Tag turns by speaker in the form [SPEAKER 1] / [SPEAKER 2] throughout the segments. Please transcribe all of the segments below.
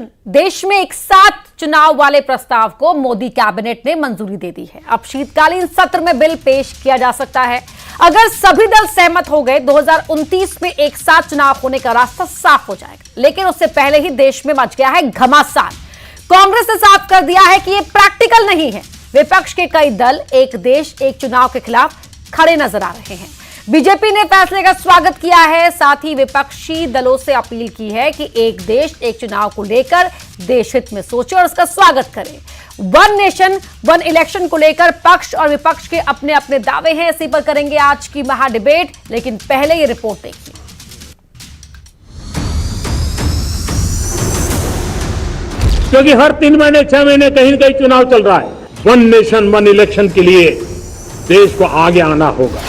[SPEAKER 1] देश में एक साथ चुनाव वाले प्रस्ताव को मोदी कैबिनेट ने मंजूरी दे दी है। अब शीतकालीन सत्र में बिल पेश किया जा सकता है। अगर सभी दल सहमत हो गए 2029 में एक साथ चुनाव होने का रास्ता साफ हो जाएगा। लेकिन उससे पहले ही देश में मच गया है घमासान। कांग्रेस ने साफ कर दिया है कि यह प्रैक्टिकल नहीं है। विपक्ष के कई दल एक देश एक चुनाव के खिलाफ खड़े नजर आ रहे हैं। बीजेपी ने फैसले का स्वागत किया है। साथ ही विपक्षी दलों से अपील की है कि एक देश एक चुनाव को लेकर देश हित में सोचे और उसका स्वागत करें। वन नेशन वन इलेक्शन को लेकर पक्ष और विपक्ष के अपने अपने दावे हैं। इसी पर करेंगे आज की महा डिबेट, लेकिन पहले ये रिपोर्ट देखिए।
[SPEAKER 2] क्योंकि हर 3 महीने 6 महीने कहीं न कहीं चुनाव चल रहा है। वन नेशन वन इलेक्शन के लिए देश को आगे आना होगा।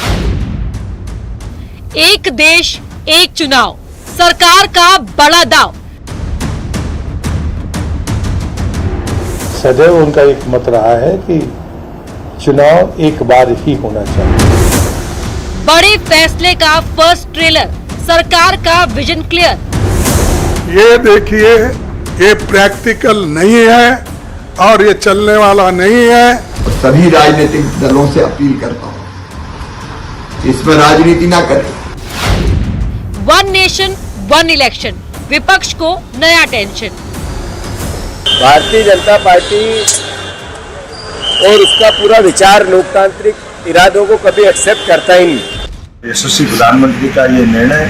[SPEAKER 3] एक देश एक चुनाव, सरकार का बड़ा दाव।
[SPEAKER 4] सदैव उनका एक मत रहा है कि चुनाव एक बार ही होना चाहिए।
[SPEAKER 3] बड़े फैसले का फर्स्ट ट्रेलर, सरकार का विजन क्लियर।
[SPEAKER 5] ये देखिए, ये प्रैक्टिकल नहीं है और ये चलने वाला नहीं है।
[SPEAKER 6] सभी राजनीतिक दलों से अपील करता हूं, इसमें राजनीति ना करें।
[SPEAKER 3] वन नेशन वन इलेक्शन, विपक्ष को नया टेंशन।
[SPEAKER 7] भारतीय जनता पार्टी और उसका पूरा विचार लोकतांत्रिक इरादों को कभी एक्सेप्ट करता ही नहीं।
[SPEAKER 8] यशस्वी प्रधानमंत्री का ये निर्णय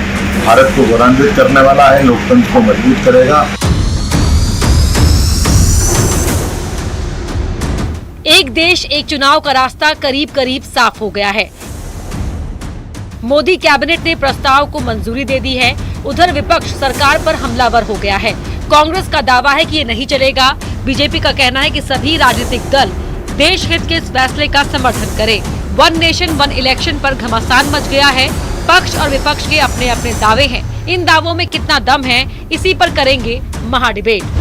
[SPEAKER 8] भारत को गौरवान्वित करने वाला है, लोकतंत्र को मजबूत करेगा।
[SPEAKER 3] एक देश एक चुनाव का रास्ता करीब करीब साफ हो गया है। मोदी कैबिनेट ने प्रस्ताव को मंजूरी दे दी है। उधर विपक्ष सरकार पर हमलावर हो गया है। कांग्रेस का दावा है कि ये नहीं चलेगा। बीजेपी का कहना है कि सभी राजनीतिक दल देश हित के इस फैसले का समर्थन करें। वन नेशन वन इलेक्शन पर घमासान मच गया है। पक्ष और विपक्ष के अपने अपने दावे हैं। इन दावों में कितना दम है, इसी पर करेंगे महा डिबेट।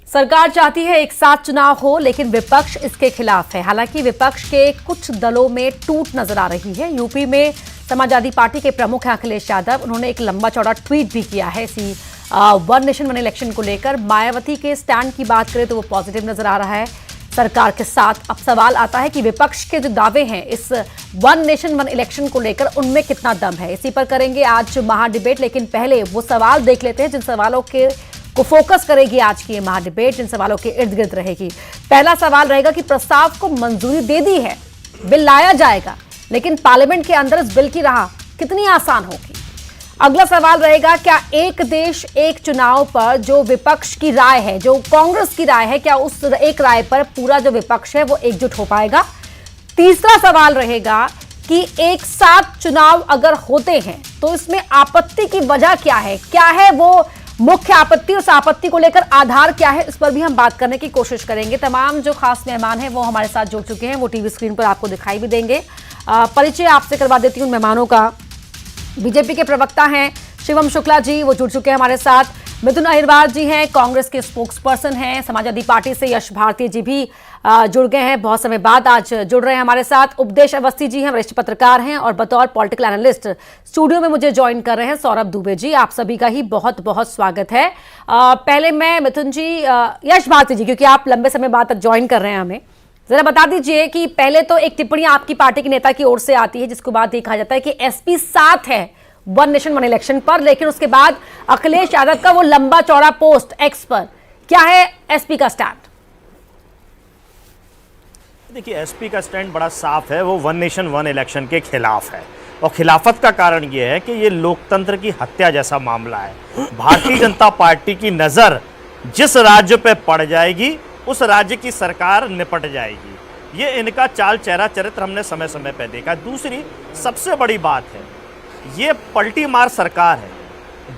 [SPEAKER 1] सरकार चाहती है एक साथ चुनाव हो, लेकिन विपक्ष इसके खिलाफ है। हालांकि विपक्ष के कुछ दलों में टूट नजर आ रही है। यूपी में समाजवादी पार्टी के प्रमुख हैं अखिलेश यादव। उन्होंने एक लंबा चौड़ा ट्वीट भी किया है इसी वन नेशन वन इलेक्शन को लेकर। मायावती के स्टैंड की बात करें तो वो पॉजिटिव नजर आ रहा है सरकार के साथ। अब सवाल आता है कि विपक्ष के जो दावे हैं इस वन नेशन वन इलेक्शन को लेकर, उनमें कितना दम है। इसी पर करेंगे आज महा डिबेट, लेकिन पहले वो सवाल देख लेते हैं जिन सवालों के को फोकस करेगी आज की ये महा डिबेट, जिन सवालों के इर्द गिर्द रहेगी। पहला सवाल रहेगा कि प्रस्ताव को मंजूरी दे दी है, बिल लाया जाएगा, लेकिन पार्लियामेंट के अंदर इस बिल की राह कितनी आसान होगी। अगला सवाल रहेगा, क्या एक देश एक चुनाव पर जो विपक्ष की राय है, जो कांग्रेस की राय है, क्या उस एक राय पर पूरा जो विपक्ष है वो एकजुट हो पाएगा। तीसरा सवाल रहेगा कि एक साथ चुनाव अगर होते हैं तो इसमें आपत्ति की वजह क्या है, क्या है वो मुख्य आपत्ति, उस आपत्ति को लेकर आधार क्या है, इस पर भी हम बात करने की कोशिश करेंगे। तमाम जो खास मेहमान हैं वो हमारे साथ जुड़ चुके हैं, वो टीवी स्क्रीन पर आपको दिखाई भी देंगे। परिचय आपसे करवा देती हूं मेहमानों का। बीजेपी के प्रवक्ता हैं शिवम शुक्ला जी, वो जुड़ चुके हैं हमारे साथ। मिथुन अहिरवार जी हैं, कांग्रेस के स्पोक्स पर्सन हैं। समाजवादी पार्टी से यश भारती जी भी जुड़ गए हैं, बहुत समय बाद आज जुड़ रहे हैं हमारे साथ। उपदेश अवस्थी जी हैं, वरिष्ठ पत्रकार हैं और बतौर पॉलिटिकल एनालिस्ट स्टूडियो में मुझे ज्वाइन कर रहे हैं सौरभ दुबे जी। आप सभी का ही बहुत बहुत स्वागत है। पहले मैं मिथुन जी, यश भारती जी, क्योंकि आप लंबे समय बाद ज्वाइन कर रहे हैं हमें, जरा बता दीजिए कि पहले तो एक टिप्पणी आपकी पार्टी के नेता की ओर से आती है जिसको बाद ये कहा जाता है कि एसपी साथ है वन नेशन वन इलेक्शन पर, लेकिन उसके बाद अखिलेश यादव का वो लंबा चौड़ा पोस्ट एक्स पर, क्या है एसपी का स्टैंड?
[SPEAKER 9] देखिए, एसपी का स्टैंड बड़ा साफ है, वो वन नेशन वन इलेक्शन के खिलाफ है। और खिलाफत का कारण ये है कि ये लोकतंत्र की हत्या जैसा मामला है। भारतीय जनता पार्टी की नज़र जिस राज्य पे पड़ जाएगी उस राज्य की सरकार निपट जाएगी। ये इनका चाल चेहरा चरित्र हमने समय समय पर देखा। दूसरी सबसे बड़ी बात है, ये पलटी मार सरकार है।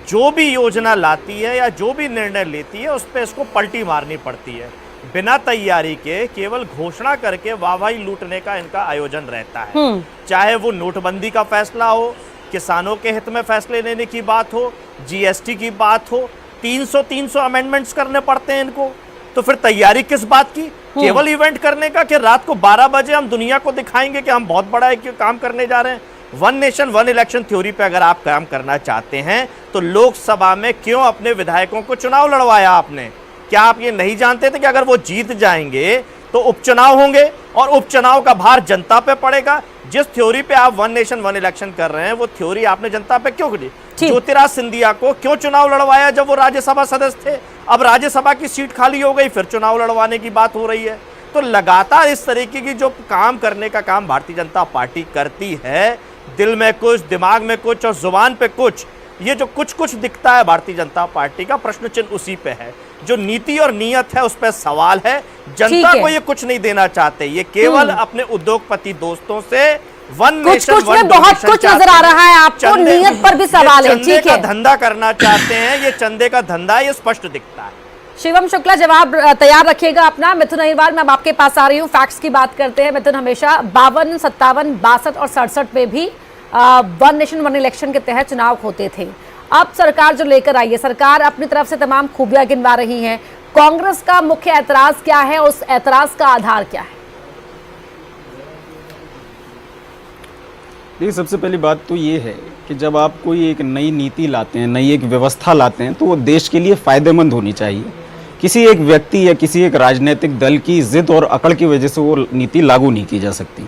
[SPEAKER 9] जो भी योजना लाती है या जो भी निर्णय लेती है उस पर इसको पलटी मारनी पड़ती है। बिना तैयारी के केवल घोषणा करके वाहवाही लूटने का इनका आयोजन रहता है। चाहे वो नोटबंदी का फैसला हो, किसानों के हित में फैसले लेने की बात हो, जीएसटी की बात हो, 300 अमेंडमेंट्स करने पड़ते हैं इनको। तो फिर तैयारी किस बात की? केवल इवेंट करने का कि रात को 12 बजे हम दुनिया को दिखाएंगे कि हम बहुत बड़ा एक काम करने जा रहे हैं। One nation one election theory पे अगर आप काम करना चाहते हैं तो लोकसभा में क्यों अपने विधायकों को चुनाव लड़वाया आपने? क्या आप ये नहीं जानते थे कि अगर वो जीत जाएंगे तो उपचुनाव होंगे और उपचुनाव का भार जनता पे पड़ेगा? जिस थ्योरी पे आप वन नेशन वन इलेक्शन कर रहे हैं वो थ्योरी आपने जनता पे क्यों करी? ज्योतिराज सिंधिया को क्यों चुनाव लड़वाया जब वो राज्यसभा सदस्य थे? अब राज्यसभा की सीट खाली हो गई, फिर चुनाव लड़वाने की बात हो रही है। तो लगातार इस तरीके की जो काम करने का काम भारतीय जनता पार्टी करती है, दिल में कुछ, दिमाग में कुछ और जुबान पे कुछ, ये जो कुछ कुछ दिखता है भारतीय जनता पार्टी का, प्रश्न चिन्ह उसी पे है। जो नीति और नीयत है उस पर सवाल है। जनता को ये कुछ नहीं देना चाहते, ये केवल अपने उद्योगपति दोस्तों से वन नेशन वन
[SPEAKER 1] में बहुत कुछ नजर आ रहा है आपको, नीयत पर भी सवाल है। ठीक है,
[SPEAKER 9] धंधा करना चाहते हैं, ये चंदे का धंधा, ये स्पष्ट दिखता है।
[SPEAKER 1] शिवम शुक्ला, जवाब तैयार रखिएगा अपना। मिथुन अहिरवार, मैं अब आपके पास आ रही हूँ। फैक्ट्स की बात करते हैं मिथुन, हमेशा 52, 57, 62 और 67 में भी वन नेशन वन इलेक्शन के तहत चुनाव होते थे। अब सरकार जो लेकर आई है, सरकार अपनी तरफ से तमाम खूबियां गिनवा रही है। कांग्रेस का मुख्य ऐतराज क्या है, उस ऐतराज का आधार क्या है?
[SPEAKER 10] देखिए, सबसे पहली बात तो ये है कि जब आप कोई एक नई नीति लाते हैं, नई एक व्यवस्था लाते हैं, तो वो देश के लिए फायदेमंद होनी चाहिए। किसी एक व्यक्ति या किसी एक राजनीतिक दल की जिद और अकड़ की वजह से वो नीति लागू नहीं की जा सकती।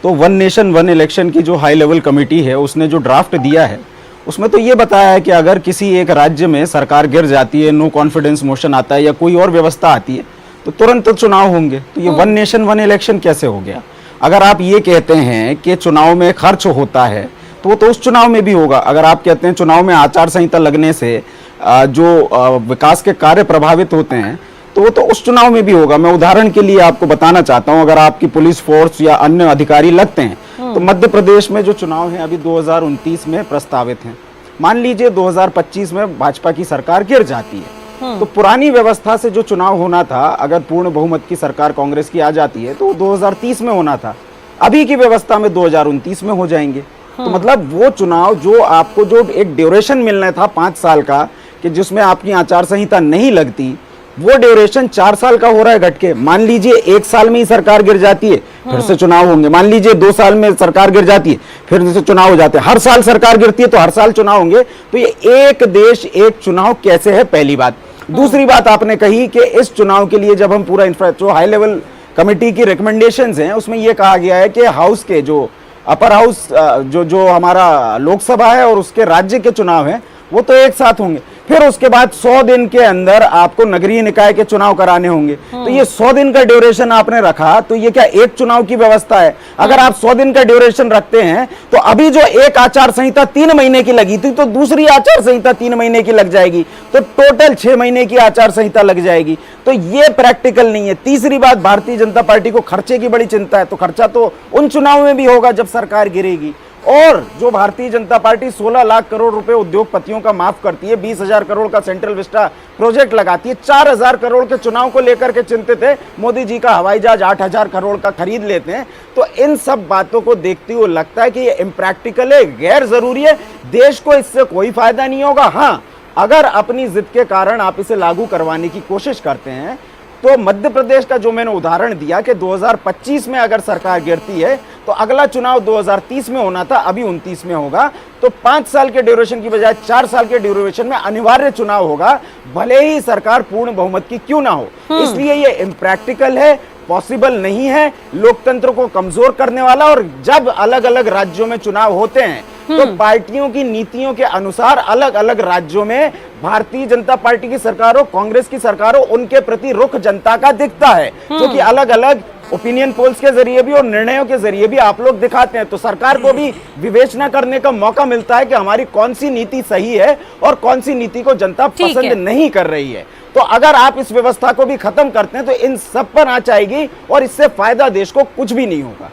[SPEAKER 10] तो वन नेशन वन इलेक्शन की जो हाई लेवल कमेटी है, उसने जो ड्राफ्ट दिया है उसमें तो ये बताया है कि अगर किसी एक राज्य में सरकार गिर जाती है, नो कॉन्फिडेंस मोशन आता है या कोई और व्यवस्था आती है, तो तुरंत चुनाव होंगे। तो ये वन नेशन वन इलेक्शन कैसे हो गया? अगर आप ये कहते हैं कि चुनाव में खर्च होता है तो वो तो उस चुनाव में भी होगा। अगर आप कहते हैं चुनाव में आचार संहिता लगने से जो विकास के कार्य प्रभावित होते हैं तो वो तो उस चुनाव में भी होगा। मैं उदाहरण के लिए आपको बताना चाहता हूं, अगर आपकी पुलिस फोर्स या अन्य अधिकारी लगते हैं तो मध्य प्रदेश में जो चुनाव है अभी 2029 में प्रस्तावित हैं। मान लीजिए 2025 में भाजपा की सरकार गिर जाती है, तो पुरानी व्यवस्था से जो चुनाव होना था, अगर पूर्ण बहुमत की सरकार कांग्रेस की आ जाती है तो 2030 में होना था, अभी की व्यवस्था में 2029 में हो जाएंगे। तो मतलब वो चुनाव जो आपको जो एक ड्यूरेशन मिलना था 5 साल का, कि जिसमें आपकी आचार संहिता नहीं लगती, वो ड्यूरेशन 4 साल का हो रहा है घट के। मान लीजिए 1 साल में ही सरकार गिर जाती है, फिर से चुनाव होंगे। मान लीजिए 2 साल में सरकार गिर जाती है, फिर से चुनाव हो जाते हैं। हर साल सरकार गिरती है तो हर साल चुनाव होंगे। तो ये एक देश एक चुनाव कैसे है, पहली बात। दूसरी बात आपने कही कि इस चुनाव के लिए जब हम पूरा जो हाई लेवल कमेटी की रिकमेंडेशंस हैं उसमें यह कहा गया है कि हाउस के जो अपर हाउस जो हमारा लोकसभा है और उसके राज्य के चुनाव हैं वो तो एक साथ होंगे। फिर उसके बाद 100 दिन के अंदर आपको नगरीय निकाय के चुनाव कराने होंगे। तो ये 100 दिन का ड्यूरेशन आपने रखा, तो ये क्या एक चुनाव की व्यवस्था है? अगर आप 100 दिन का ड्यूरेशन रखते हैं तो अभी जो एक आचार संहिता 3 महीने की लगी थी तो दूसरी आचार संहिता 3 महीने की लग जाएगी, तो टोटल 6 महीने की आचार संहिता लग जाएगी। तो ये प्रैक्टिकल नहीं है। तीसरी बात, भारतीय जनता पार्टी को खर्चे की बड़ी चिंता है, तो खर्चा तो उन चुनाव में भी होगा जब सरकार गिरेगी। और जो भारतीय जनता पार्टी 16 लाख करोड़ रुपए उद्योगपतियों का माफ करती है, 20,000 करोड़ का सेंट्रल विस्टा प्रोजेक्ट लगाती है, 4,000 करोड़ के चुनाव को लेकर के चिंतित है, मोदी जी का हवाई जहाज 8,000 करोड़ का खरीद लेते हैं। तो इन सब बातों को देखते हुए लगता है कि ये इम्प्रैक्टिकल है, गैर जरूरी है, देश को इससे कोई फायदा नहीं होगा। हाँ, अगर अपनी जिद के कारण आप इसे लागू करवाने की कोशिश करते हैं तो मध्य प्रदेश का जो मैंने उदाहरण दिया कि 2025 में अगर सरकार गिरती है तो अगला चुनाव 2030 में होना था, अभी 29 में होगा, तो 5 साल के ड्यूरेशन की बजाय 4 साल के ड्यूरेशन में अनिवार्य चुनाव होगा, भले ही सरकार पूर्ण बहुमत की क्यों ना हो। इसलिए ये इम्प्रैक्टिकल है, पॉसिबल नहीं है, लोकतंत्र को कमजोर करने वाला। और जब अलग अलग राज्यों में चुनाव होते हैं तो पार्टियों की नीतियों के अनुसार अलग अलग राज्यों में भारतीय जनता पार्टी की सरकार हो, कांग्रेस की सरकार हो, उनके प्रति रुख जनता का दिखता है, जो कि अलग अलग ओपिनियन पोल्स के जरिए भी और निर्णयों के जरिए भी आप लोग दिखाते हैं। तो सरकार को भी विवेचना करने का मौका मिलता है कि हमारी कौन सी नीति सही है और कौन सी नीति को जनता पसंद नहीं कर रही है। तो अगर आप इस व्यवस्था को भी खत्म करते हैं तो इन सब पर आंच आएगी और इससे फायदा देश को कुछ भी नहीं होगा।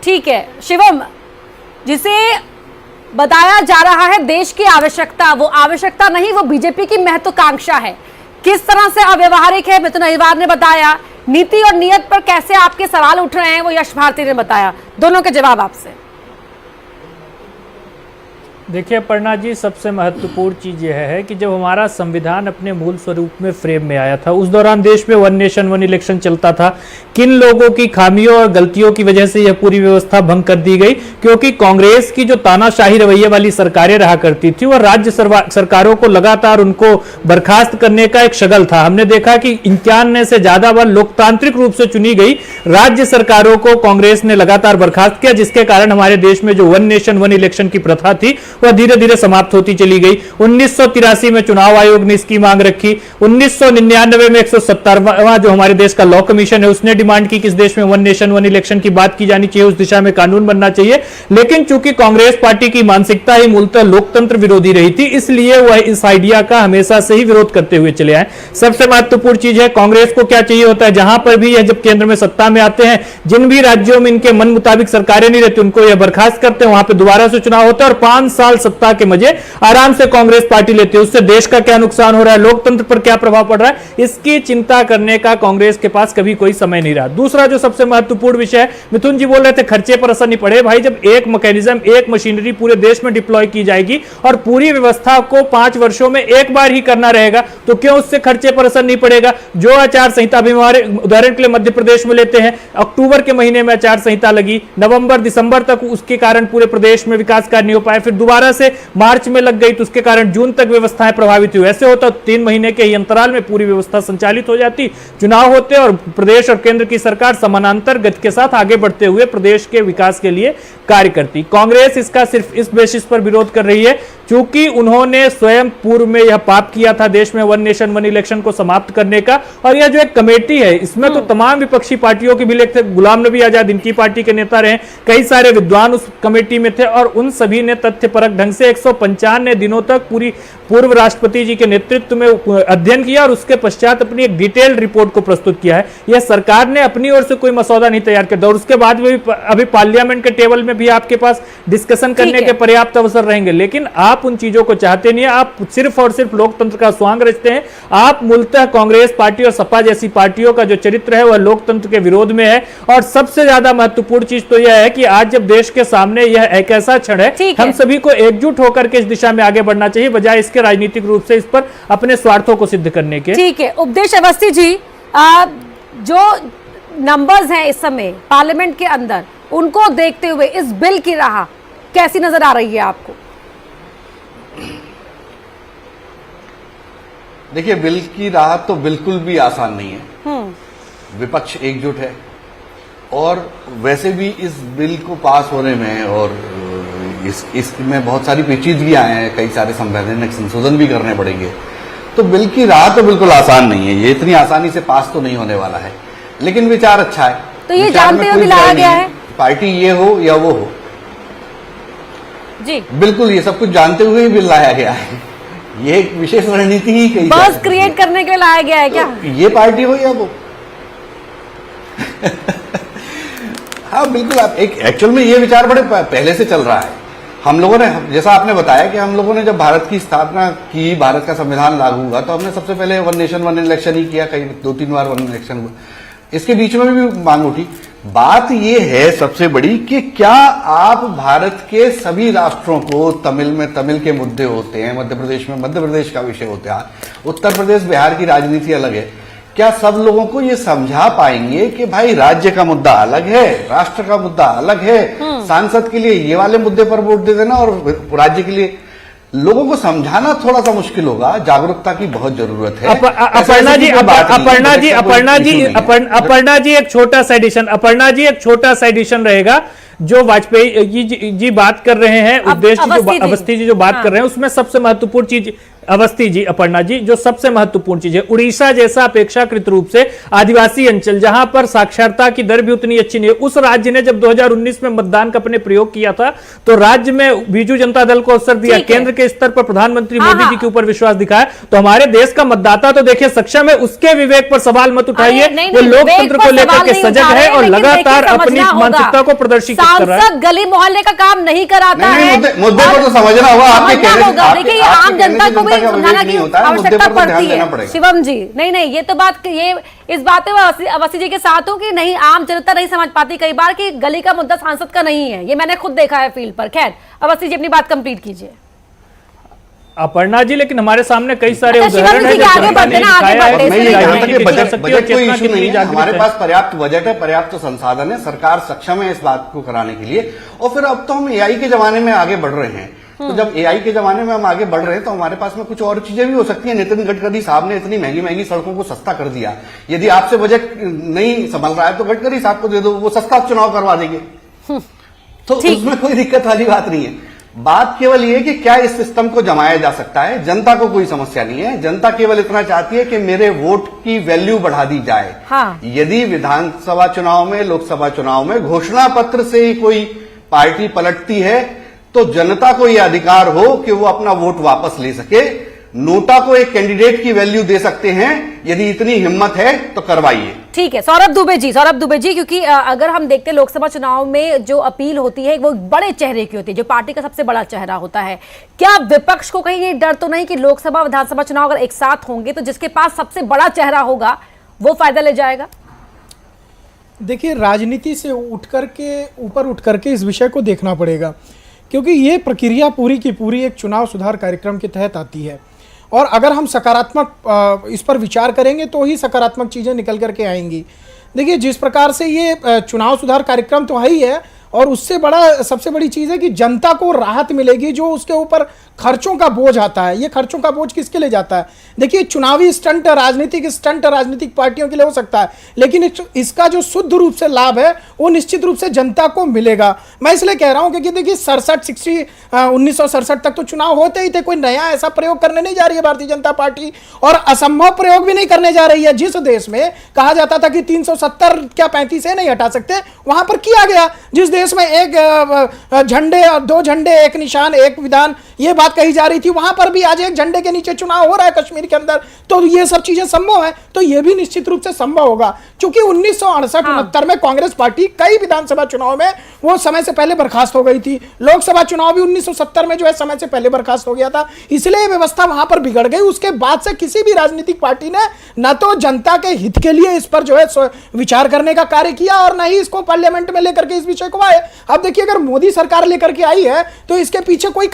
[SPEAKER 1] ठीक है शिवम, जिसे बताया जा रहा है देश की आवश्यकता, वो आवश्यकता नहीं, वो बीजेपी की महत्वाकांक्षा है, किस तरह से अव्यवहारिक है मिथुन अहिरवार ने बताया। नीति और नियत पर कैसे आपके सवाल उठ रहे हैं वो यश भारती ने बताया। दोनों के जवाब आपसे।
[SPEAKER 11] देखिए अपर्णा जी, सबसे महत्वपूर्ण चीज यह है कि जब हमारा संविधान अपने मूल स्वरूप में फ्रेम में आया था, उस दौरान देश में वन नेशन वन इलेक्शन चलता था। किन लोगों की खामियों और गलतियों की वजह से यह पूरी व्यवस्था भंग कर दी गई? क्योंकि कांग्रेस की जो तानाशाही रवैये वाली सरकारें रहा करती थी, वह राज्य सरकारों को लगातार उनको बर्खास्त करने का एक शगल था। हमने देखा कि 51 से ज्यादा बार लोकतांत्रिक रूप से चुनी गई राज्य सरकारों को कांग्रेस ने लगातार बर्खास्त किया, जिसके कारण हमारे देश में जो वन नेशन वन इलेक्शन की प्रथा थी वह धीरे धीरे समाप्त होती चली गई। 1983 में चुनाव आयोग ने इसकी मांग रखी। 1999 में 170वां जो हमारे देश का लॉ कमीशन है उसने डिमांड की कि इस देश में वन नेशन वन इलेक्शन की बात की जानी चाहिए, उस दिशा में कानून बनना चाहिए। लेकिन चूंकि कांग्रेस पार्टी की मानसिकता ही मूलतः लोकतंत्र विरोधी रही थी, इसलिए वह इस आइडिया का हमेशा से ही विरोध करते हुए चले आए। सबसे महत्वपूर्ण चीज है, कांग्रेस को क्या चाहिए होता है, जहां पर भी यह जब केंद्र में सत्ता में आते हैं, जिन भी राज्यों में इनके मन मुताबिक सरकारें नहीं रहती उनको यह बर्खास्त करते हैं, वहां पर दोबारा से चुनाव होता है और 5 साल सत्ता के मजे आराम से कांग्रेस पार्टी लेती है। उससे देश का क्या नुकसान हो रहा है, लोकतंत्र पर क्या प्रभाव पड़ रहा है, इसकी चिंता करने का कांग्रेस के पास कभी कोई समय नहीं रहा। दूसरा जो सबसे महत्वपूर्ण विषय है, मिथुन जी बोल रहे थे खर्चे पर असर नहीं पड़े। भाई, जब एक मैकेनिज्म एक मशीनरी पूरे देश में डिप्लॉय की जाएगी और पूरी व्यवस्था को 5 वर्षों में एक बार ही करना रहेगा, तो क्यों उससे खर्चे पर असर नहीं पड़ेगा? जो आचार संहिता भी हमारे उदाहरण के लिए मध्य प्रदेश में लेते हैं, अक्टूबर के महीने में आचार संहिता लगी, नवंबर दिसंबर तक उसके कारण पूरे प्रदेश में विकास कार्य नहीं हो पाए, फिर दोबारा से मार्च में लग गई तो उसके कारण जून तक व्यवस्थाएं प्रभावित हुई। ऐसे होता 3 महीने के ही अंतराल में पूरी व्यवस्था संचालित हो जाती, चुनाव होते और प्रदेश और केंद्र की सरकार समानांतर गति के साथ आगे बढ़ते हुए प्रदेश के विकास के लिए कार्य करती। कांग्रेस इसका सिर्फ इस बेसिस पर विरोध कर रही है क्योंकि उन्होंने स्वयं पूर्व में यह पाप किया था देश में वन नेशन वन इलेक्शन को समाप्त करने का। और यह जो एक कमेटी है इसमें तो तमाम विपक्षी पार्टियों के भी लेख थे, गुलाम नबी आजाद इनकी पार्टी के नेता रहे, कई सारे विद्वान उस कमेटी में थे और उन सभी ने तथ्यपरक ढंग से 195 दिनों तक पूरी पूर्व राष्ट्रपति जी के नेतृत्व में अध्ययन किया और उसके पश्चात अपनी एक डिटेल्ड रिपोर्ट को प्रस्तुत किया है। यह सरकार ने अपनी ओर से कोई मसौदा नहीं तैयार किया और उसके बाद भी अभी पार्लियामेंट के टेबल में भी आपके पास डिस्कशन करने के पर्याप्त अवसर रहेंगे, लेकिन आप उन चीजों को चाहते नहीं है। आप सिर्फ और सिर्फ लोकतंत्र का स्वांग रचते हैं। आप मूलतः कांग्रेस पार्टी और सपा जैसी पार्टियों का जो चरित्र है वह लोकतंत्र के विरोध में है। और सबसे ज्यादा महत्वपूर्ण चीज तो यह है कि आज जब देश के सामने यह एक ऐसा क्षण है, हम सभी को एकजुट होकर के इस दिशा में आगे बढ़ना चाहिए, बजाय इसके राजनीतिक रूप से इस पर अपने स्वार्थों को सिद्ध करने के।
[SPEAKER 1] ठीक है, उपदेश अवस्थी जी, जो नंबर्स हैं इस समय पार्लियामेंट के अंदर, उनको देखते हुए इस बिल की राह कैसी नजर आ रही है आपको?
[SPEAKER 12] देखिए, बिल की राह तो बिल्कुल भी आसान नहीं है। विपक्ष एकजुट है और वैसे भी इस बिल को पास होने में और इसमें बहुत सारी पेचीदगियां हैं, कई सारे संवैधानिक संशोधन भी करने पड़ेंगे। तो बिल की राह तो बिल्कुल आसान नहीं है, ये इतनी आसानी से पास तो नहीं होने वाला है, लेकिन विचार अच्छा है।
[SPEAKER 1] तो ये जानते हुए लाया गया है,
[SPEAKER 12] पार्टी ये हो या वो हो,
[SPEAKER 1] जी
[SPEAKER 12] बिल्कुल ये सब कुछ जानते हुए ही बिल लाया गया है। ये एक विशेष रणनीति ही कही
[SPEAKER 1] बस क्रिएट करने के लिए लाया गया है क्या?
[SPEAKER 12] तो ये पार्टी हो या वो हाँ बिल्कुल। आप एक एक्चुअल में ये विचार बड़े पहले से चल रहा है। हम लोगों ने, जैसा आपने बताया कि हम लोगों ने जब भारत की स्थापना की, भारत का संविधान लागू हुआ, तो हमने सबसे पहले वन नेशन वन इलेक्शन ही किया, कई 2-3 बार वन इलेक्शन हुआ। इसके बीच में भी मांग उठी। बात ये है सबसे बड़ी कि क्या आप भारत के सभी राष्ट्रों को, तमिल में तमिल के मुद्दे होते हैं, मध्य प्रदेश में मध्य प्रदेश का विषय होता है, उत्तर प्रदेश बिहार की राजनीति अलग है, क्या सब लोगों को ये समझा पाएंगे कि भाई राज्य का मुद्दा अलग है, राष्ट्र का मुद्दा अलग है, सांसद के लिए ये वाले मुद्दे पर वोट दे देना और राज्य के लिए? लोगों को समझाना थोड़ा सा मुश्किल होगा, जागरूकता की बहुत जरूरत है।
[SPEAKER 11] अपर्णा जी एक छोटा सा एडिशन रहेगा। जो वाजपेयी जी बात कर रहे हैं, उपदेश जी अवस्थी जी जो बात कर रहे हैं, उसमें सबसे महत्वपूर्ण चीज, अवस्थी जी, अपर्णा जी, जो सबसे महत्वपूर्ण चीज है, उड़ीसा जैसा अपेक्षाकृत रूप से आदिवासी अंचल जहां पर साक्षरता की दर भी उतनी अच्छी नहीं है, उस राज्य ने जब 2019 में मतदान का अपने प्रयोग किया था तो राज्य में बीजू जनता दल को अवसर दिया, केंद्र के स्तर पर प्रधानमंत्री मोदी जी के ऊपर विश्वास दिखाया। तो हमारे देश का मतदाता तो देखिए सक्षम है, उसके विवेक पर सवाल मत उठाइए। वो लोकतंत्र को लेकर के सजग है और लगातार अपनी मानसिकता को प्रदर्शित कर रहा है।
[SPEAKER 1] सांसद गली मोहल्ले का काम नहीं कराता
[SPEAKER 12] नहीं,
[SPEAKER 1] है।
[SPEAKER 12] मुद्दे को तो समझना होगा, आपके कहने से-
[SPEAKER 1] होगा। देखिए, ये
[SPEAKER 12] आपके
[SPEAKER 1] आम
[SPEAKER 12] कहने
[SPEAKER 1] जनता
[SPEAKER 12] से
[SPEAKER 1] को भी
[SPEAKER 12] जनता का
[SPEAKER 1] समझाना
[SPEAKER 12] विवेक
[SPEAKER 1] की
[SPEAKER 12] नहीं होता है, मुद्दे
[SPEAKER 1] आवश्यकता
[SPEAKER 12] पर तो ध्यान
[SPEAKER 1] पड़ती
[SPEAKER 12] देना
[SPEAKER 1] है।
[SPEAKER 12] पड़ेगा।
[SPEAKER 1] शिवम जी, नहीं, ये तो बात, ये इस बात में अवस्थी जी के साथ हूं कि नहीं, आम जनता नहीं समझ पाती कई बार कि गली का मुद्दा सांसद का नहीं है। ये मैंने खुद देखा है फील्ड पर। खैर, अवस्थी जी अपनी बात कंप्लीट कीजिए।
[SPEAKER 11] अपर्णा जी, लेकिन हमारे सामने कई सारे
[SPEAKER 1] अच्छा,
[SPEAKER 11] उदाहरण
[SPEAKER 1] शिवम जी,
[SPEAKER 11] हैं,
[SPEAKER 1] आगे बढ़ते ना, आगे बढ़ते।
[SPEAKER 12] मैं ये
[SPEAKER 11] राजनीति
[SPEAKER 12] कहता हूं कि
[SPEAKER 11] कितनी
[SPEAKER 12] बजट
[SPEAKER 11] सकती है,
[SPEAKER 12] बजट कोई
[SPEAKER 11] चेतना
[SPEAKER 12] इशू
[SPEAKER 11] कितनी
[SPEAKER 12] नहीं है।
[SPEAKER 11] जागृत
[SPEAKER 12] हमारे
[SPEAKER 11] है।
[SPEAKER 12] पास पर्याप्त बजट है, पर्याप्त संसाधन है, सरकार सक्षम है इस बात को कराने के लिए। और फिर अब तो हम एआई के जमाने में आगे बढ़ रहे हैं, तो जब एआई के जमाने में हम आगे बढ़ रहे हैं तो हमारे पास में कुछ और चीजें भी हो सकती हैं। नितिन गडकरी साहब ने इतनी महंगी महंगी सड़कों को सस्ता कर दिया। यदि आपसे बजट नहीं संभल रहा है तो गडकरी साहब को दे दो, वो सस्ता चुनाव करवा देंगे। तो उसमें कोई दिक्कत वाली बात नहीं है। बात केवल ये कि क्या इस सिस्टम को जमाया जा सकता है। जनता को कोई समस्या नहीं है, जनता केवल इतना चाहती है कि मेरे वोट की वैल्यू बढ़ा दी जाए।
[SPEAKER 1] हाँ।
[SPEAKER 12] यदि विधानसभा चुनाव में, लोकसभा चुनाव में घोषणा पत्र से ही कोई पार्टी पलटती है तो जनता को यह अधिकार हो कि वो अपना वोट वापस ले सके। नोटा को एक कैंडिडेट की वैल्यू दे सकते हैं, यदि इतनी हिम्मत है तो करवाइए।
[SPEAKER 1] ठीक है, सौरभ दुबे जी, क्योंकि अगर हम देखते हैं लोकसभा चुनाव में जो अपील होती है वो बड़े चेहरे की होती है, जो पार्टी का सबसे बड़ा चेहरा होता है। क्या विपक्ष को कहीं ये डर तो नहीं कि लोकसभा विधानसभा चुनाव अगर एक साथ होंगे तो जिसके पास सबसे बड़ा चेहरा होगा वो फायदा ले जाएगा?
[SPEAKER 13] देखिए, राजनीति से ऊपर उठ करके इस विषय को देखना पड़ेगा, क्योंकि ये प्रक्रिया पूरी की पूरी एक चुनाव सुधार कार्यक्रम के तहत आती है। और अगर हम सकारात्मक इस पर विचार करेंगे तो ही सकारात्मक चीज़ें निकल करके आएंगी। देखिए, जिस प्रकार से ये चुनाव सुधार कार्यक्रम तो है ही है, और उससे बड़ा सबसे बड़ी चीज़ है कि जनता को राहत मिलेगी। जो उसके ऊपर खर्चों का बोझ आता है, ये खर्चों का बोझ किसके लिए जाता है? देखिए, चुनावी स्टंट, राजनीतिक स्टंट राजनीतिक पार्टियों के लिए हो सकता है, लेकिन इसका जो शुद्ध रूप से लाभ है वो निश्चित रूप से जनता को मिलेगा। मैं इसलिए कह रहा हूं क्योंकि देखिए 1967 तक तो चुनाव होते ही थे। कोई नया ऐसा प्रयोग करने नहीं जा रही है भारतीय जनता पार्टी, और असंभव प्रयोग भी नहीं करने जा रही है। जिस देश में कहा जाता था कि 370 क्या 35 नहीं हटा सकते, वहां पर किया गया। जिस देश में एक झंडे और 2 झंडे, एक निशान, एक विधान, ये बात कही जा रही थी, वहां पर भी आज एक झंडे के नीचे चुनाव हो रहा है कश्मीर के अंदर। तो ये सब चीजें संभव है, तो ये भी निश्चित रूप से संभव होगा। क्योंकि 1968-69 में कांग्रेस पार्टी कई विधानसभा चुनाव में वो समय से पहले बर्खास्त हो गई थी। लोकसभा चुनाव भी 1970 में जो है समय से पहले बर्खास्त हो गया था, इसलिए व्यवस्था वहां पर बिगड़ गई। उसके बाद से किसी भी राजनीतिक पार्टी ने न तो जनता के हित के लिए इस पर जो है विचार करने का कार्य किया, और न ही इसको पार्लियामेंट में लेकर के इस विषय को आए। अब देखिए, अगर मोदी सरकार लेकर के आई है तो इसके पीछे कोई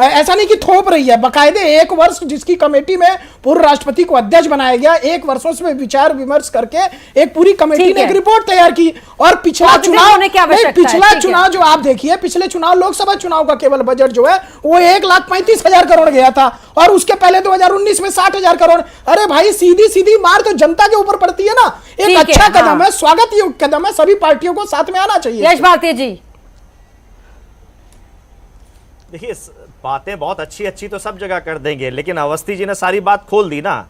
[SPEAKER 13] ऐसा नहीं कि थोप रही है। बाकायदे 1 वर्ष जिसकी कमेटी में पूर्व राष्ट्रपति को अध्यक्ष बनाया गया, 1 वर्षों से विचार विमर्श करके एक पूरी कमेटी ने एक रिपोर्ट तैयार की। और पिछला चुनाव जो आप देखिए, पिछले चुनाव लोकसभा चुनाव का केवल बजट जो है वो 1,35,000 करोड़ गया था, और उसके पहले 2019 में 60,000 करोड़। अरे भाई, सीधी सीधी मार तो जनता के ऊपर पड़ती है ना। एक अच्छा कदम है, स्वागत योग्य कदम है, सभी पार्टियों को साथ में आना चाहिए।
[SPEAKER 1] यश भारती जी,
[SPEAKER 9] देखिए, बातें बहुत अच्छी तो सब जगह कर देंगे, लेकिन अवस्थी जी ने सारी बात खोल दी ना।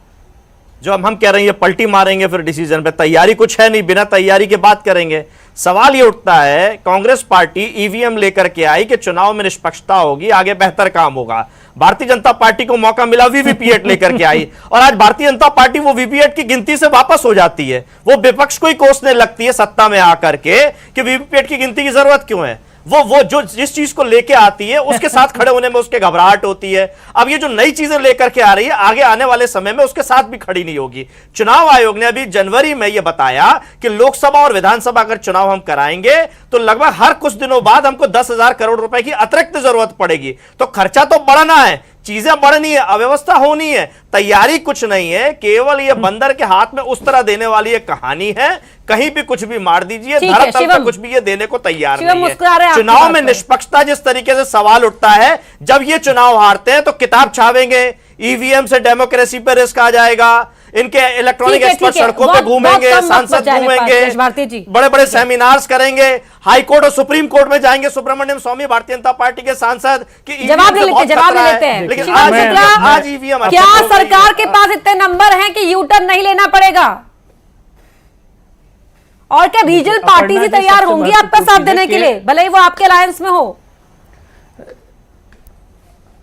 [SPEAKER 9] जो हम कह रहे हैं, ये पलटी मारेंगे फिर डिसीजन पे, तैयारी कुछ है नहीं, बिना तैयारी के बात करेंगे। सवाल ये उठता है, कांग्रेस पार्टी ईवीएम लेकर के आई कि चुनाव में निष्पक्षता होगी, आगे बेहतर काम होगा। भारतीय जनता पार्टी को मौका मिला, वीवीपीएट लेकर के आई, और आज भारतीय जनता पार्टी वो वीवीपीएट की गिनती से वापस हो जाती है। वो विपक्ष को ही कोसने लगती है सत्ता में आकर के कि वीवीपीएट की गिनती की जरूरत क्यों है। वो जो जिस चीज को लेके आती है उसके साथ खड़े होने में उसके घबराहट होती है। अब ये जो नई चीजें लेकर के आ रही है, आगे आने वाले समय में उसके साथ भी खड़ी नहीं होगी। चुनाव आयोग ने अभी जनवरी में यह बताया कि लोकसभा और विधानसभा अगर चुनाव हम कराएंगे तो लगभग हर कुछ दिनों बाद हमको 10,000 करोड़ रुपए की अतिरिक्त जरूरत पड़ेगी। तो खर्चा तो बढ़ना है, चीजें बढ़नी है, अव्यवस्था होनी है, तैयारी कुछ नहीं है। केवल ये बंदर के हाथ में उस तरह देने वाली एक कहानी है, कहीं भी कुछ भी मार दीजिए, धरातल पर कुछ भी ये देने को तैयार नहीं है। चुनाव में निष्पक्षता जिस तरीके से सवाल उठता है, जब ये चुनाव हारते हैं तो किताब छावेंगे, ईवीएम से डेमोक्रेसी पर रिस्क आ जाएगा, इनके इलेक्ट्रॉनिक एक्सपर्ट सड़कों पे घूमेंगे, सांसद घूमेंगे, बड़े बड़े सेमिनार्स करेंगे, हाई कोर्ट और सुप्रीम कोर्ट में जाएंगे। सुब्रमण्यम स्वामी भारतीय जनता पार्टी के सांसद की
[SPEAKER 1] जवाब नहीं लेते हैं।
[SPEAKER 9] लेकिन आज ईवीएम,
[SPEAKER 1] क्या सरकार के पास इतने नंबर हैं कि यूटर्न नहीं लेना पड़ेगा? और क्या रीजनल पार्टी ही तैयार होंगी आपका साथ देने के लिए, भले ही वो आपके अलायंस में हो?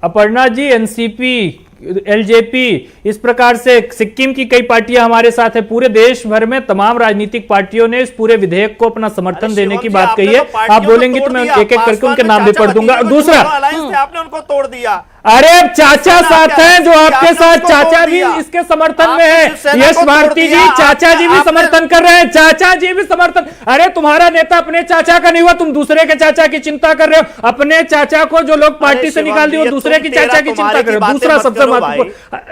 [SPEAKER 11] अपर्णा जी, एनसीपी एलजेपी, इस प्रकार से सिक्किम की कई पार्टियां हमारे साथ है। पूरे देश भर में तमाम राजनीतिक पार्टियों ने इस पूरे विधेयक को अपना समर्थन देने की बात कही है। आप बोलेंगे तो मैं एक एक करके उनके नाम भी पढ़ दूंगा। दूसरा,
[SPEAKER 9] आपने उनको तोड़ दिया।
[SPEAKER 11] अरे चाचा साथ हैं, जो आपके साथ चाचा भी इसके समर्थन में है। यश भारती जी, चाचा जी भी समर्थन कर रहे हैं, चाचा जी भी समर्थन। अरे तुम्हारा नेता अपने चाचा का नहीं हुआ, तुम दूसरे के चाचा की चिंता कर रहे हो। अपने चाचा को जो लोग पार्टी से निकाल दिए, दूसरे की चाचा की चिंता कर रहे हो। दूसरा सबसे महत्वपूर्ण,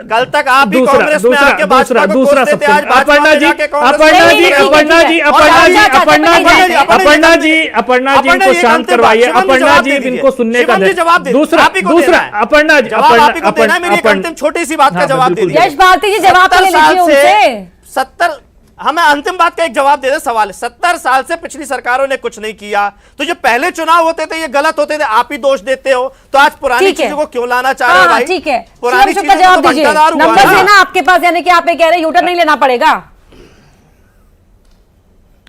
[SPEAKER 9] कल तक आप ही कांग्रेस में आके
[SPEAKER 11] दूसरा सबसे, अपर्णा जी इनको शांत करवाइए। अपर्णा जी इनको सुनने का दूसरा
[SPEAKER 9] छोटी सी बात का जवाब दे
[SPEAKER 1] यश भारती जी, जवाब ले लीजिए उनसे।
[SPEAKER 9] 70 हमें अंतिम बात का एक जवाब दे दे। सवाल 70 साल से पिछली सरकारों ने कुछ नहीं किया, तो जो पहले चुनाव होते थे ये गलत होते थे, आप ही दोष देते हो, तो आज पुरानी चीजों को क्यों लाना चाह रहे हो भाई?
[SPEAKER 1] ठीक है,
[SPEAKER 9] पुरानी चीजों का
[SPEAKER 1] जवाब दीजिए। नंबर है ना आपके पास, यानी कि आप ये कह रहे हैं यूटर्न नहीं लेना पड़ेगा।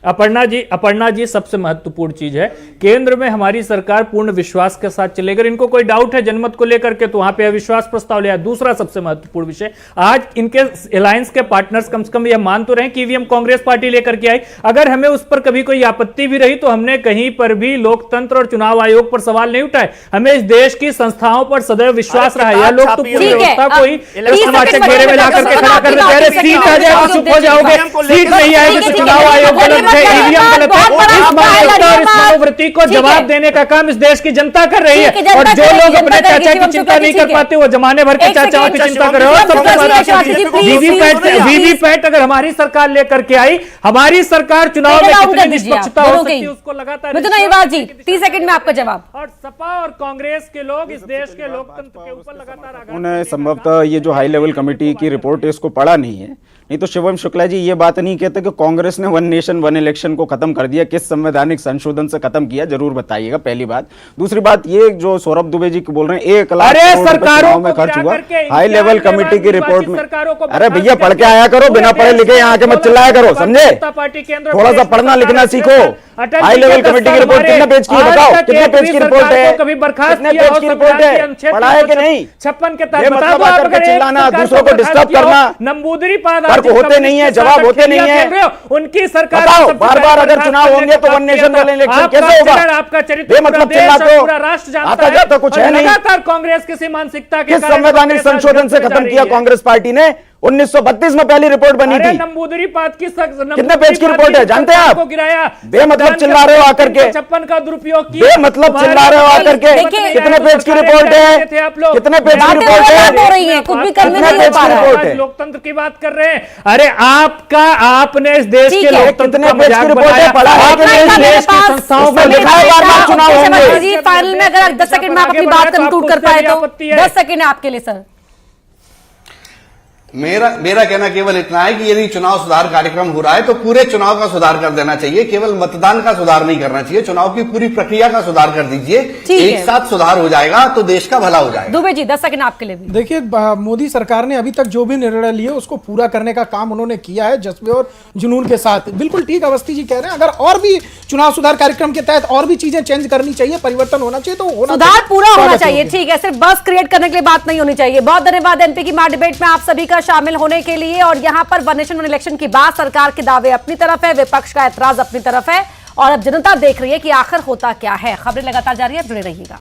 [SPEAKER 11] अपर्णा जी सबसे महत्वपूर्ण चीज है, केंद्र में हमारी सरकार पूर्ण विश्वास के साथ चलेगी। अगर इनको कोई डाउट है जनमत को लेकर के तो वहां पे अविश्वास प्रस्ताव लिया। दूसरा सबसे महत्वपूर्ण विषय, आज इनके अलायंस के पार्टनर्स कम से कम यह मान तो रहे कि ईवीएम कांग्रेस पार्टी लेकर के आई। अगर हमें उस पर कभी कोई आपत्ति भी रही तो हमने कहीं पर भी लोकतंत्र और चुनाव आयोग पर सवाल नहीं उठाए। हमें इस देश की संस्थाओं पर सदैव विश्वास रहा है। यह लोग तो पूरी व्यवस्था को ही समाचक घेरे में लाकर के खड़ा कर देते हैं। सीट आ जाए तो चुप हो जाओगे, सीट नहीं आएगी तो चुनाव आयोग गलत है, ईवीएम गलत है। इस मनोवृत्ति को जवाब देने का काम इस देश की जनता कर रही है। और जो लोग अपने चाचा की चिंता नहीं कर पाते वो जमाने भर के चाचाओं की चिंता कर रहे हो। वीवीपैट अगर हमारी सरकार लेकर के आई, हमारी सरकार चुनाव में कितनी निष्पक्षता हो सकती है उसको लगातार।
[SPEAKER 1] 30 सेकंड में आपका जवाब।
[SPEAKER 11] और सपा और कांग्रेस के लोग इस देश के लोकतंत्र के ऊपर लगातार
[SPEAKER 10] उन्होंने संभवतः ये जो हाई लेवल कमेटी की रिपोर्ट है इसको पढ़ा नहीं है, नहीं तो शिवम शुक्ला जी ये बात नहीं कहते कि कांग्रेस ने वन नेशन वन इलेक्शन को खत्म कर दिया। किस संवैधानिक संशोधन से खत्म किया, जरूर बताइएगा, पहली बात। दूसरी बात ये जो सौरभ दुबे जी बोल रहे हैं 1 लाख सरकारों में खर्च हुआ हाई लेवल कमेटी की रिपोर्ट में। अरे भैया पढ़ के आया करो, बिना पढ़े लिखे यहाँ के मत चिल्लाया करो, समझे? थोड़ा सा पढ़ना लिखना सीखो। हाई लेवल कमेटी की रिपोर्ट कितने पेज की है बताओ, कितने पेज की रिपोर्ट है?
[SPEAKER 11] कभी बर्खास्त
[SPEAKER 10] कितने पेज की रिपोर्ट है? पढ़ा है कि नहीं?
[SPEAKER 11] 56 के
[SPEAKER 10] तहत मतलब आकर के चिल्लाना, दूसरों को डिस्टर्ब करना,
[SPEAKER 11] नंबूदरी पाद
[SPEAKER 10] होते नहीं है, जवाब होते नहीं है।
[SPEAKER 11] उनकी सरकार
[SPEAKER 10] बार बार अगर चुनाव होंगे तो वन नेशन वन इलेक्शन कैसे होगा?
[SPEAKER 11] आपका चरित्र
[SPEAKER 10] मतलब चिल्लाते हो,
[SPEAKER 11] राष्ट्र
[SPEAKER 10] आता जाता कुछ है नहीं।
[SPEAKER 11] लगातार कांग्रेस किसी मानसिकता के
[SPEAKER 10] किस संवैधानिक संशोधन से खत्म किया कांग्रेस पार्टी ने? 1932 में पहली रिपोर्ट बनी थी।
[SPEAKER 11] नंबूदरी पाद की
[SPEAKER 10] कितने पेज की रिपोर्ट है जानते हैं आप?
[SPEAKER 11] गिराया,
[SPEAKER 10] बेमतलब चिल्ला रहे हो आकर के,
[SPEAKER 11] 56 का दुरुपयोग किया,
[SPEAKER 10] बेमतलब चिल्ला रहे हो आकर के। कितने पेज की रिपोर्ट है? कितने पेज की रिपोर्ट है? कितने पेज की रिपोर्ट है?
[SPEAKER 11] लोकतंत्र की बात कर रहे हैं। अरे आपने इस देश के लोकतंत्र
[SPEAKER 10] कितने पेज की रिपोर्ट है? पढ़ा है कि नहीं? देश की संस्थाओं में लिखा है बार-बार चुनाव होंगे।
[SPEAKER 1] फाइनल में अगर 10 सेकंड में आप अपनी बात कंक्लूड कर पाए तो 10 सेकंड आपके लिए सर।
[SPEAKER 12] मेरा कहना केवल इतना है कि यदि चुनाव सुधार कार्यक्रम हो रहा है तो पूरे चुनाव का सुधार कर देना चाहिए, केवल मतदान का सुधार नहीं करना चाहिए। चुनाव की पूरी प्रक्रिया का सुधार कर दीजिए, एक साथ सुधार हो जाएगा तो देश का भला हो जाएगा।
[SPEAKER 1] दुबे जी 10 सेकंड आपके लिए भी।
[SPEAKER 13] देखिए मोदी सरकार ने अभी तक जो भी निर्णय लिए उसको पूरा करने का काम उन्होंने किया है जज्बे और जुनून के साथ। बिल्कुल ठीक अवस्थी जी कह रहे हैं, अगर और भी चुनाव सुधार कार्यक्रम के तहत और भी चीजें चेंज करनी चाहिए, परिवर्तन होना चाहिए तो
[SPEAKER 1] सुधार पूरा होना चाहिए। ठीक है, सिर्फ बस क्रिएट करने के लिए बात नहीं होनी चाहिए। बहुत धन्यवाद एनपी की मां डिबेट में आप सभी का शामिल होने के लिए। और यहां पर वन नेशन वन इलेक्शन की बात, सरकार के दावे अपनी तरफ है, विपक्ष का ऐतराज अपनी तरफ है, और अब जनता देख रही है कि आखिर होता क्या है। खबरें लगातार जारी है, जुड़े रहिएगा।